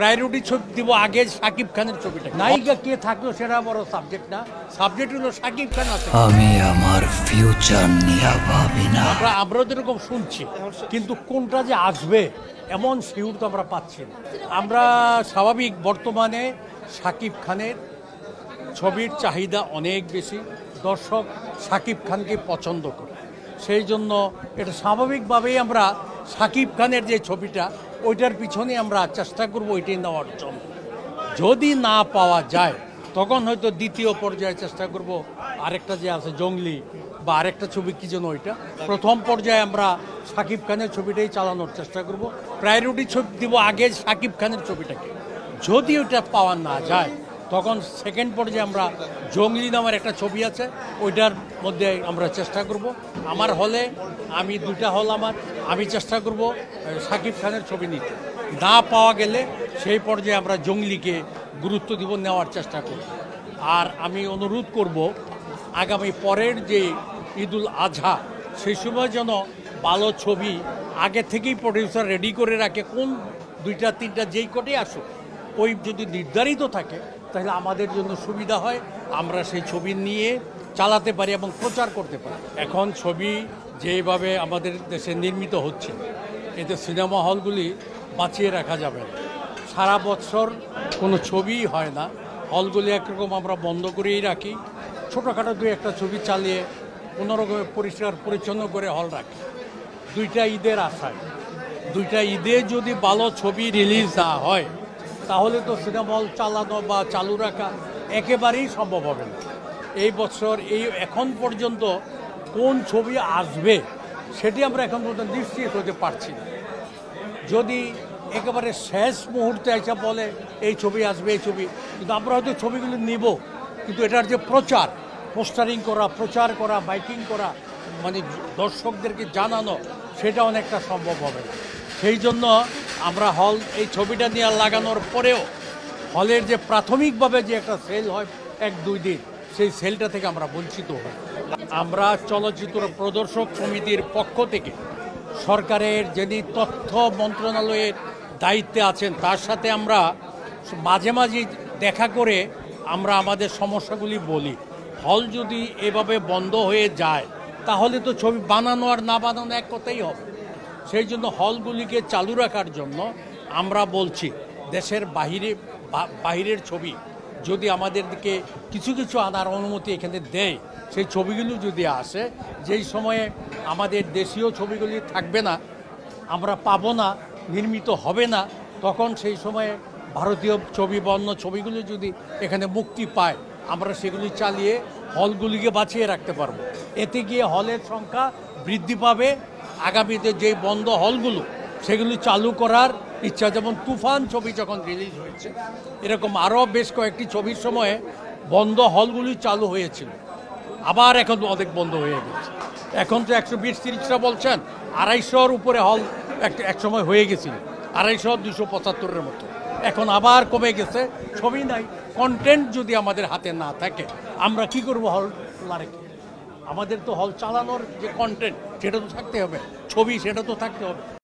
Priority ছবি দিব আগে শাকিব খানের ছবিটা। নায়িকা কে থাকলো সেটা বড় সাবজেক্ট না, সাবজেক্ট হলো শাকিব খান আছে। আমি আমার ফিউচার নিয়ে ভাবি না। আমরা যেরকম শুনছি, কিন্তু কোনটা যে আসবে এমন শিউর তো আমরা পাচ্ছি না। আমরা স্বাভাবিক বর্তমানে শাকিব খানের ছবির চাহিদা অনেক বেশি, দর্শক শাকিব খানকে পছন্দ করে, সেই জন্য এটা স্বাভাবিকভাবেই আমরা শাকিব খানের যে ছবিটা ওইটার পিছনে আমরা চেষ্টা করব ওইটাই নেওয়ার জন্য। যদি না পাওয়া যায় তখন হয়তো দ্বিতীয় পর্যায়ে চেষ্টা করব আরেকটা যে আছে জঙ্গলি বা আরেকটা ছবি কী যেন ওইটা। প্রথম পর্যায়ে আমরা শাকিব খানের ছবিটাই চালানোর চেষ্টা করব, প্রায়োরিটি ছবি দিব আগে শাকিব খানের ছবিটাকে। যদি ওইটা পাওয়া না যায় তখন সেকেন্ড পর্যায়ে আমরা জঙ্গলি নামের একটা ছবি আছে ওইটার মধ্যে আমরা চেষ্টা করব। আমার হলে আমি দুটা হল আমি চেষ্টা করব শাকিব খানের ছবি নিতে। না পাওয়া গেলে সেই পর্যায়ে আমরা জঙ্গলিকে গুরুত্ব দিব, নেওয়ার চেষ্টা করব। আর আমি অনুরোধ করব আগামী পরের যে ঈদুল আজহা সেই সময় যেন ভালো ছবি আগে থেকেই প্রডিউসার রেডি করে রাখে, কোন দুইটা তিনটা যেই কোটেই আসুক ওই যদি নির্ধারিত থাকে তাহলে আমাদের জন্য সুবিধা হয়, আমরা সেই ছবি নিয়ে চালাতে পারি এবং প্রচার করতে পারি। এখন ছবি যেভাবে আমাদের দেশে নির্মিত হচ্ছে এতে সিনেমা হলগুলি বাঁচিয়ে রাখা যাবে না। সারা বছর কোনো ছবিই হয় না, হলগুলি একরকম আমরা বন্ধ করেই রাখি, ছোটোখাটো দুই একটা ছবি চালিয়ে কোনোরকমে পরিষ্কার পরিচ্ছন্ন করে হল রাখি। দুইটা ঈদের আশায়, দুইটা ঈদে যদি ভালো ছবি রিলিজ না হয় তাহলে তো সিনেমা হল চালানো বা চালু রাখা একেবারেই সম্ভব হবে না। এই বছর এখন পর্যন্ত কোন ছবি আসবে সেটি আমরা এখন পর্যন্ত নিশ্চিত হতে পারছি না। যদি একেবারে শেষ মুহূর্তে এসে বলে এই ছবি আসবে এই ছবি, কিন্তু আমরা হয়তো ছবিগুলো নিব, কিন্তু এটার যে প্রচার, পোস্টারিং করা, প্রচার করা, মাইকিং করা, মানে দর্শকদেরকে জানানো, সেটা অনেকটা সম্ভব হবে না। সেই জন্য আমরা হল এই ছবিটা নিয়ে লাগানোর পরেও হলের যে প্রাথমিকভাবে যে একটা সেল হয় এক দুই দিন, সেই সেলটা থেকে আমরা বঞ্চিত হই। আমরা চলচ্চিত্র প্রদর্শক সমিতির পক্ষ থেকে সরকারের যিনি তথ্য মন্ত্রণালয়ের দায়িত্বে আছেন তার সাথে আমরা মাঝে মাঝে দেখা করে আমরা আমাদের সমস্যাগুলি বলি। হল যদি এভাবে বন্ধ হয়ে যায় তাহলে তো ছবি বানানো আর না বানানো এক কথাই হবে। সেই জন্য হলগুলিকে চালু রাখার জন্য আমরা বলছি দেশের বাহিরের ছবি যদি আমাদেরকে কিছু কিছু আনার অনুমতি এখানে দেয়, সেই ছবিগুলো যদি আসে, যেই সময়ে আমাদের দেশীয় ছবিগুলি থাকবে না, আমরা পাবো না, নির্মিত হবে না, তখন সেই সময়ে ভারতীয় ছবি বা অন্য ছবিগুলো যদি এখানে মুক্তি পায় আমরা সেগুলি চালিয়ে হলগুলিকে বাঁচিয়ে রাখতে পারবো। এতে গিয়ে হলের সংখ্যা বৃদ্ধি পাবে। আগামীতে যেই বন্ধ হলগুলো সেগুলি চালু করার ইচ্ছা, যেমন তুফান ছবি যখন রিলিজ হয়েছে এরকম আরও বেশ কয়েকটি ছবির সময়ে বন্ধ হলগুলি চালু হয়েছিল, আবার এখন অনেক বন্ধ হয়ে গেছে। এখন তো 120-130টা বলছেন, 250-র উপরে হল এক সময় হয়ে গেছিল, 250-275-এর মতো, এখন আবার কমে গেছে। ছবি নাই, কন্টেন্ট যদি আমাদের হাতে না থাকে আমরা কি করব? হল খোলা রেখে আমাদের তো হল চালানোর যে কন্টেন্ট সেটা তো থাকতে হবে, ছবি সেটা তো থাকতে হবে।